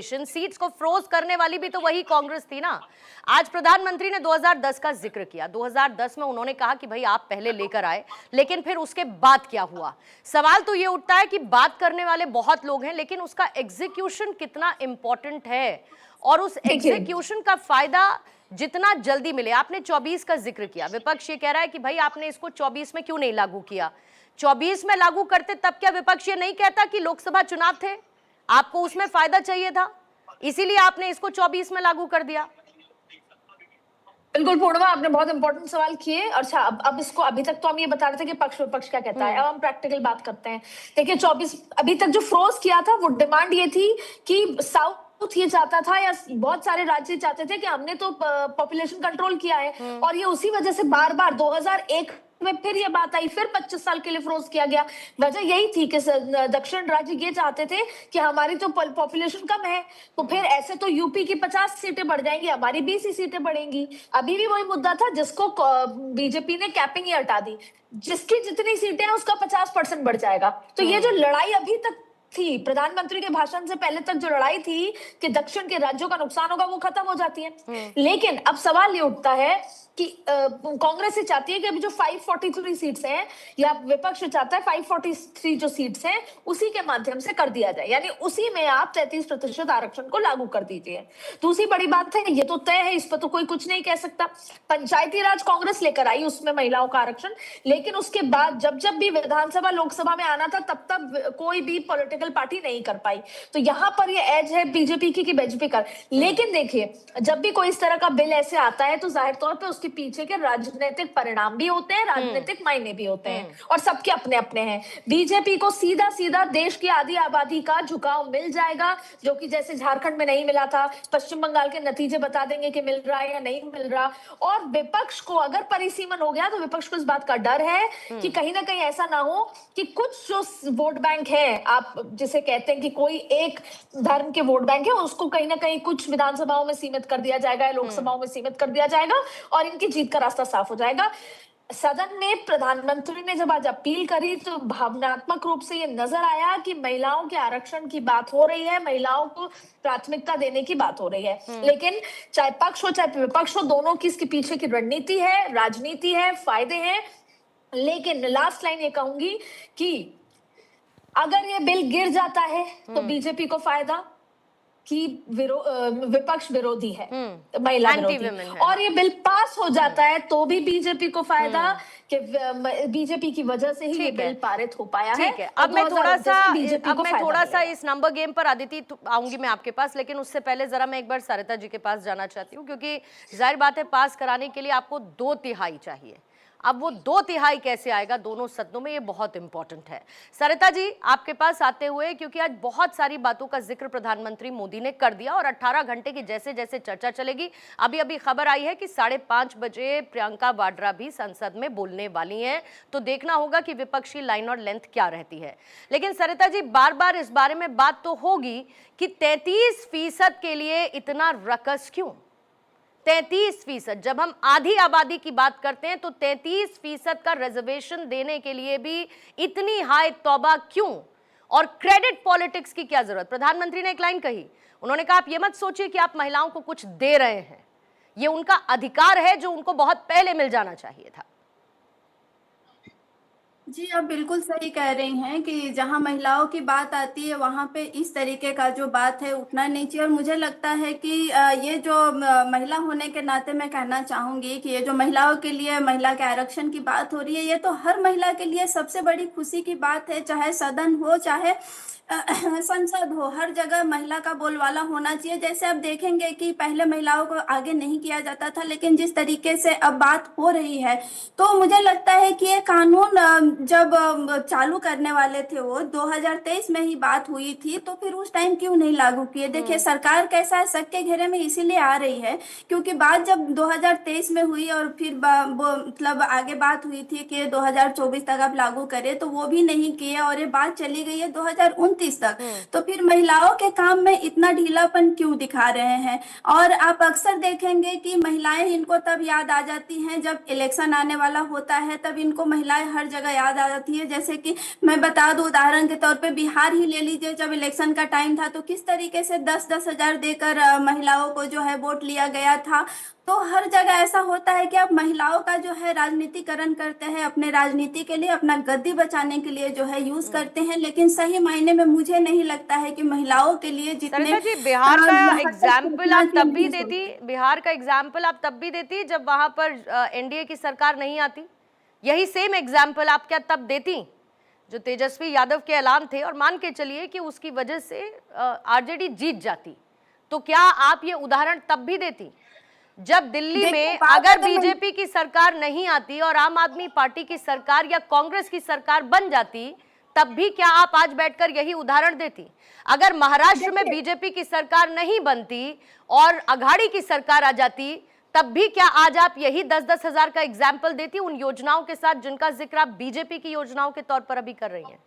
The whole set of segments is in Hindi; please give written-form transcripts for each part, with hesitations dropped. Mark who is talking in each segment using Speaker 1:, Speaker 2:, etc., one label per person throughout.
Speaker 1: सीट्स को फ्रोज करने वाली भी तो वही कांग्रेस थी ना। आज प्रधानमंत्री ने 2010 का जिक्र किया। 2010 में उन्होंने कहा कि भाई आप पहले लेकर आए, लेकिन फिर उसके बाद क्या हुआ? सवाल तो ये उठता है कि बात करने वाले बहुत लोग हैं, लेकिन उसका एग्जीक्यूशन कितना इंपॉर्टेंट है और उस एग्जीक्यूशन का फायदा जितना जल्दी मिले। आपने 24 का जिक्र किया, विपक्ष ये कह रहा है कि भाई आपने इसको 24 में क्यों नहीं लागू किया? 24 में लागू करते तब क्या विपक्ष ये नहीं कहता कि लोकसभा चुनाव थे, आपको उसमें फायदा चाहिए था, इसीलिए आपने इसको 24 में लागू कर दिया?
Speaker 2: बिल्कुल पूर्णिमा, आपने बहुत इंपॉर्टेंट सवाल किए। अच्छा, अब इसको अभी तक तो हम ये बता रहे थे कि पक्ष विपक्ष क्या कहता है, अब हम प्रैक्टिकल बात करते हैं। देखिए 24 अभी तक जो फ्रोज किया था वो डिमांड ये थी कि साउथ ये चाहता था या बहुत सारे राज्य चाहते थे कि हमने तो पॉपुलेशन कंट्रोल किया है और ये उसी वजह से बार बार 2001 में फिर ये बात आई, फिर 25 साल के लिए फ्रोज किया गया। वजह यही थी कि दक्षिण राज्य ये चाहते थे कि हमारी तो पॉपुलेशन कम है, तो फिर ऐसे तो यूपी की 50 सीटें बढ़ जाएंगी, हमारी 20 ही सीटें बढ़ेंगी। अभी भी वही मुद्दा था जिसको बीजेपी ने कैपिंग ही हटा दी, जिसकी जितनी सीटें हैं उसका 50% बढ़ जाएगा। तो ये जो लड़ाई अभी तक थी, प्रधानमंत्री के भाषण से पहले तक जो लड़ाई थी कि दक्षिण के राज्यों का नुकसान होगा, वो खत्म हो जाती है। लेकिन अब सवाल ये उठता है कि कांग्रेस ये चाहती है कि अभी जो 543 सीट्स हैं, या विपक्ष चाहता है 543 जो सीट्स हैं उसी के माध्यम से कर दिया जाए, यानी उसी में आप 33% आरक्षण को लागू कर दीजिए। दूसरी बड़ी बात है, ये तो तय है, इस पर तो कोई कुछ नहीं कह सकता। पंचायती राज कांग्रेस लेकर आई उसमें महिलाओं का आरक्षण, लेकिन उसके बाद जब जब भी विधानसभा लोकसभा में आना था तब तब कोई भी पॉलिटिकल पार्टी नहीं कर पाई। तो यहाँ पर ये एज है बीजेपी की कि बीजेपी कर। लेकिन देखिए, जब भी कोई इस तरह का बिल ऐसे आता है तो जाहिर तौर पे उसके पीछे के राजनीतिक परिणाम भी होते हैं, राजनीतिक मायने भी होते हैं, और सबके अपने अपने हैं। बीजेपी को सीधा सीधा देश की आधी आबादी का झुकाव मिल जाएगा, जो कि जैसे झारखंड में नहीं मिला था। पश्चिम बंगाल के नतीजे बता देंगे कि मिल रहा है या नहीं मिल रहा। और विपक्ष को अगर परिसीमन हो गया तो विपक्ष को इस बात का डर है कि कहीं ना कहीं ऐसा ना हो कि कुछ जो वोट बैंक है, आप जिसे कहते हैं कि कोई एक धर्म के वोट बैंक है, उसको कहीं ना कहीं कुछ विधानसभाओं में सीमित कर दिया जाएगा, लोकसभाओं में सीमित कर दिया जाएगा और इनकी जीत का रास्ता साफ हो जाएगा। सदन में प्रधानमंत्री ने जब आज अपील करी तो भावनात्मक रूप से ये नजर आया कि महिलाओं के आरक्षण की बात हो रही है, महिलाओं को प्राथमिकता देने की बात हो रही है। लेकिन चाहे पक्ष हो चाहे विपक्ष हो, दोनों की इसके पीछे की रणनीति है, राजनीति है, फायदे हैं। लेकिन लास्ट लाइन ये कहूंगी कि अगर ये बिल गिर जाता है तो बीजेपी को फायदा कि विपक्ष विरोधी है, महिला विरोधी, और ये बिल पास हो जाता है तो भी बीजेपी को फायदा कि बीजेपी की वजह से ही ये बिल पारित हो पाया है।
Speaker 1: अब मैं थोड़ा सा इस नंबर गेम पर आदिति आऊंगी मैं आपके पास, लेकिन उससे पहले जरा मैं एक बार सरिता जी के पास जाना चाहती हूँ, क्योंकि जाहिर बात है पास कराने के लिए आपको 2/3 चाहिए। अब वो 2/3 कैसे आएगा दोनों सदनों में, ये बहुत इंपॉर्टेंट है। सरिता जी आपके पास आते हुए, क्योंकि आज बहुत सारी बातों का जिक्र प्रधानमंत्री मोदी ने कर दिया और 18 घंटे की जैसे जैसे चर्चा चलेगी, अभी अभी खबर आई है कि 5:30 बजे प्रियंका वाड्रा भी संसद में बोलने वाली हैं, तो देखना होगा कि विपक्षी लाइन और लेंथ क्या रहती है। लेकिन सरिता जी, बार बार इस बारे में बात तो होगी कि 33% के लिए इतना रकस क्यों? 33%, जब हम आधी आबादी की बात करते हैं तो 33% का रिजर्वेशन देने के लिए भी इतनी हाई तौबा क्यों? और क्रेडिट पॉलिटिक्स की क्या जरूरत? प्रधानमंत्री ने एक लाइन कही, उन्होंने कहा आप ये मत सोचिए कि आप महिलाओं को कुछ दे रहे हैं, ये उनका अधिकार है जो उनको बहुत पहले मिल जाना चाहिए था।
Speaker 3: जी, आप बिल्कुल सही कह रही हैं कि जहां महिलाओं की बात आती है वहां पे इस तरीके का जो बात है उठना नहीं चाहिए। और मुझे लगता है कि ये जो महिला होने के नाते मैं कहना चाहूंगी कि ये जो महिलाओं के लिए महिला के आरक्षण की बात हो रही है, ये तो हर महिला के लिए सबसे बड़ी खुशी की बात है। चाहे सदन हो चाहे संसद हो, हर जगह महिला का बोलबाला होना चाहिए। जैसे अब देखेंगे कि पहले महिलाओं को आगे नहीं किया जाता था, लेकिन जिस तरीके से अब बात हो रही है, तो मुझे लगता है कि ये कानून जब चालू करने वाले थे वो 2023 में ही बात हुई थी, तो फिर उस टाइम क्यों नहीं लागू किए? देखिए सरकार कैसा है, शक के घेरे में इसीलिए आ रही है क्योंकि बात जब 2023 में हुई और फिर मतलब आगे बात हुई थी कि 2024 तक आप लागू करें, तो वो भी नहीं किए और ये बात चली गई है 2029 तक। तो फिर महिलाओं के काम में इतना ढीलापन क्यों दिखा रहे हैं? और आप अक्सर देखेंगे कि महिलाएं इनको तब याद आ जाती हैं जब इलेक्शन आने वाला होता है, तब इनको महिलाएं हर जगह याद याद आ जाती है। जैसे कि मैं बता दूं, उदाहरण के तौर पे बिहार ही ले लीजिए, जब इलेक्शन का टाइम था तो किस तरीके से 10-10 हजार देकर महिलाओं को जो है वोट लिया गया था। तो हर जगह ऐसा होता है कि आप महिलाओं का जो है राजनीतिकरण करते हैं, अपने राजनीति के लिए, अपना गद्दी बचाने के लिए जो है यूज करते हैं, लेकिन सही मायने में मुझे नहीं लगता है कि महिलाओं के लिए जितने
Speaker 1: सरिता जी, बिहार का एग्जाम्पल आप तब भी
Speaker 3: नहीं
Speaker 1: देती, बिहार का एग्जाम्पल आप तब भी देती जब वहां पर एनडीए की सरकार नहीं आती। यही सेम एग्जाम्पल आप क्या तब देती जो तेजस्वी यादव के ऐलान थे, और मान के चलिए कि उसकी वजह से आरजेडी जीत जाती, तो क्या आप ये उदाहरण तब भी देती? जब दिल्ली में अगर बीजेपी की सरकार नहीं आती और आम आदमी पार्टी की सरकार या कांग्रेस की सरकार बन जाती, तब भी क्या आप आज बैठकर यही उदाहरण देती? अगर महाराष्ट्र में बीजेपी की सरकार नहीं बनती और अघाड़ी की सरकार आ जाती, तब भी क्या आज आप यही 10-10 हजार का एग्जाम्पल देती उन योजनाओं के साथ जिनका जिक्र आप बीजेपी की योजनाओं के तौर पर अभी कर रही हैं?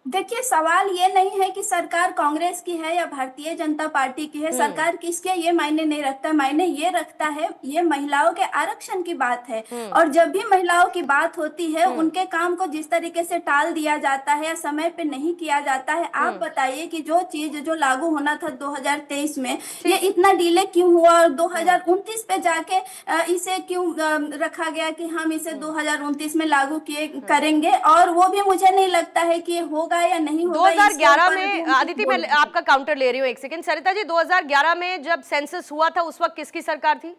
Speaker 3: देखिए, सवाल ये नहीं है कि सरकार कांग्रेस की है या भारतीय जनता पार्टी की है, सरकार किसकी है ये मायने नहीं रखता। मायने ये रखता है, ये महिलाओं के आरक्षण की बात है। और जब भी महिलाओं की बात होती है, उनके काम को जिस तरीके से टाल दिया जाता है या समय पे नहीं किया जाता है। आप बताइए कि जो चीज जो लागू होना था 2023 में, ये इतना डिले क्यों हुआ और 2029 पे जाके इसे क्यों रखा गया कि हम इसे 2029 में लागू करेंगे। और वो भी मुझे नहीं लगता है कि होगा या नहीं होगा।
Speaker 1: 2011 में, आदिति मैं आपका काउंटर ले रही हूँ एक सेकंड। सरिता जी, 2011 में जब सेंसस हुआ था उस वक्त किसकी सरकार थी?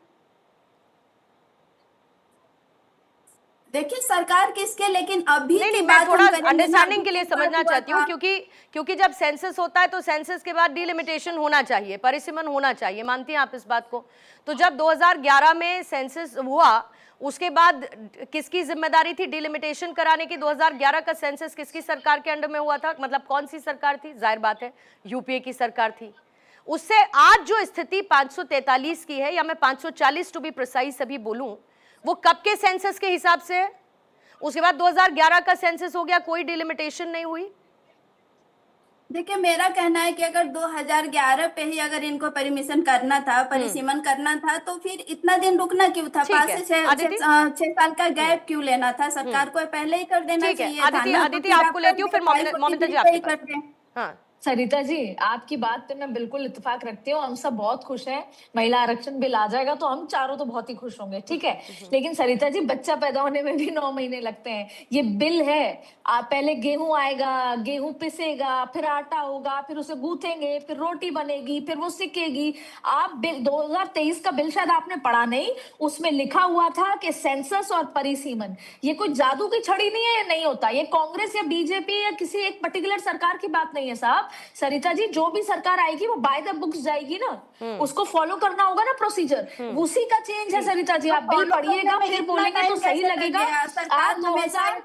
Speaker 3: देखिए, सरकार किसके, लेकिन अभी
Speaker 1: नहीं, मैं थोड़ा अंडरस्टैंडिंग के लिए समझना चाहती हूँ, क्योंकि जब सेंसस होता है तो सेंसस के बाद डिलिमिटेशन होना चाहिए, परिसीमन होना चाहिए, मानती हैं आप इस बात को? तो जब 2011 में सेंसस हुआ उसके बाद किसकी जिम्मेदारी थी डिलिमिटेशन कराने की? 2011 का सेंसस किसकी सरकार के अंडर में हुआ था? मतलब कौन सी सरकार थी? जाहिर बात है यूपीए की सरकार थी। उससे आज जो स्थिति 543 की है, या मैं 540 टू बी प्रिसाइज अभी बोलूं, वो कब के सेंसस के हिसाब से है? उसके बाद 2011 का सेंसस हो गया, कोई डिलिमिटेशन नहीं हुई।
Speaker 3: देखिए, मेरा कहना है कि अगर 2011 पे ही अगर इनको परमिशन करना था, परिसीमन करना था, तो फिर इतना दिन रुकना क्यों था? 5 से 6 साल का गैप क्यों लेना था? सरकार को पहले ही कर देना चाहिए था।
Speaker 1: आदिति आपको लेती हूँ, फिर ममता जी आपके पास। हाँ
Speaker 2: सरिता जी, आपकी बात पे मैं बिल्कुल इत्तेफाक रखती हूँ। हम सब बहुत खुश हैं, महिला आरक्षण बिल आ जाएगा तो हम चारों तो बहुत ही खुश होंगे, ठीक है। लेकिन सरिता जी, बच्चा पैदा होने में भी 9 महीने लगते हैं। ये बिल है, पहले गेहूं आएगा, गेहूं पिसेगा, फिर आटा होगा, फिर उसे गूंथेंगे, फिर रोटी बनेगी, फिर वो सिकेगी। आप बिल 2023 का बिल शायद आपने पढ़ा नहीं, उसमें लिखा हुआ था कि सेंसस और परिसीमन, ये कोई जादू की छड़ी नहीं है, ये नहीं होता। ये कांग्रेस या बीजेपी या किसी एक पर्टिकुलर सरकार की बात नहीं है साहब। सरिता जी, जो भी सरकार आएगी वो बाय द बुक्स जाएगी ना, उसको फॉलो करना होगा ना प्रोसीजर, उसी का चेंज है। सरिता जी, आप बिल पढ़िएगा फिर बोलेंगे तो सही लगेगा। आप 2000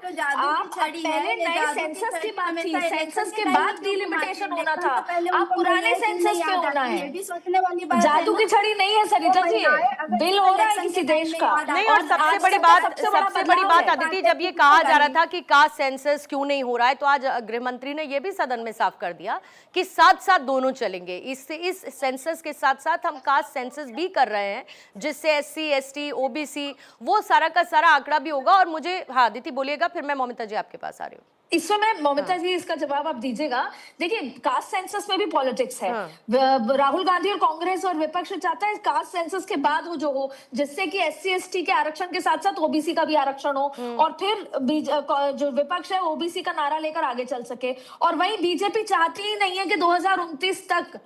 Speaker 2: पहले नए सेंसस की बात थी, सेंसस के बाद डिलिमिटेशन होना था। आप पुराने सेंसस पे होना है, जादू की छड़ी नहीं है सरिता जी, बिल हो रहा है किसी देश का।
Speaker 1: नहीं, और सबसे बड़ी बात आदिति, जब ये कहा जा रहा था कि कास्ट सेंसस क्यों नहीं हो रहा है, तो आज गृह मंत्री ने ये भी सदन में साफ कर दिया कि साथ साथ दोनों चलेंगे। इस सेंसस के साथ साथ हम कास्ट सेंसस भी कर रहे हैं, जिससे SC ST OBC वो सारा का सारा आंकड़ा भी होगा। और मुझे, हाँ आदिति बोलिएगा, फिर मैं ममता जी आपके पास आ रही हूँ।
Speaker 2: इसमें मैं ममता जी इसका जवाब आप दीजिएगा। देखिए, कास्ट सेंसस में भी पॉलिटिक्स है। राहुल गांधी और कांग्रेस और विपक्ष चाहता है कास्ट सेंसस के बाद वो जो हो, जिससे कि SC ST के आरक्षण के साथ साथ OBC का भी आरक्षण हो, और फिर जो विपक्ष है OBC का नारा लेकर आगे चल सके। और वही बीजेपी चाहती ही नहीं है कि 2029 तक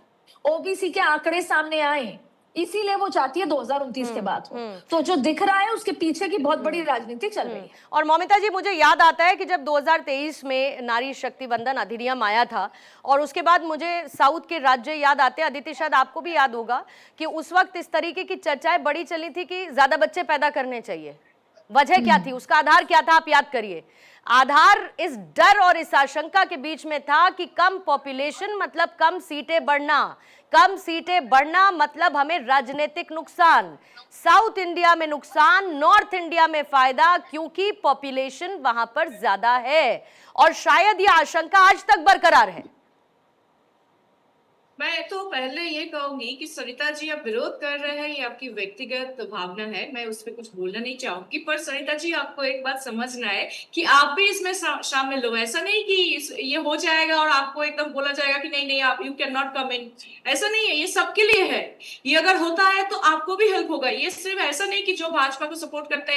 Speaker 2: OBC के आंकड़े सामने आए, इसीलिए वो चाहती है 2029 के बाद हो। तो जो दिख रहा है उसके पीछे की बहुत बड़ी राजनीति चल रही है।
Speaker 1: और ममता जी, मुझे याद आता है कि जब 2023 में नारी शक्ति वंदन अधिनियम आया था, और उसके बाद मुझे साउथ के राज्य याद आते हैं, अदिति शायद आपको भी याद होगा कि उस वक्त इस तरीके की चर्चाएं बड़ी चली थी कि ज्यादा बच्चे पैदा करने चाहिए। वजह क्या थी, उसका आधार क्या था, आप याद करिए। आधार इस डर और इस आशंका के बीच में था कि कम पॉपुलेशन मतलब कम सीटें बढ़ना, कम सीटें बढ़ना मतलब हमें राजनीतिक नुकसान, साउथ इंडिया में नुकसान, नॉर्थ इंडिया में फायदा, क्योंकि पॉपुलेशन वहां पर ज्यादा है। और शायद यह आशंका आज तक बरकरार है।
Speaker 4: मैं तो पहले ये कहूंगी कि सरिता जी आप विरोध कर रहे हैं, ये आपकी व्यक्तिगत भावना है, मैं उस पर कुछ बोलना नहीं चाहूंगी। पर सरिता जी आपको एक बात समझना है कि आप भी इसमें शामिल हो। ऐसा नहीं कि ये हो जाएगा और आपको एकदम बोला जाएगा कि नहीं नहीं आप यू कैन नॉट कम इन। ऐसा नहीं है, ये सबके लिए है। ये अगर होता है तो आपको भी हेल्प होगा। ये सिर्फ ऐसा नहीं कि जो भाजपा को सपोर्ट करते हैं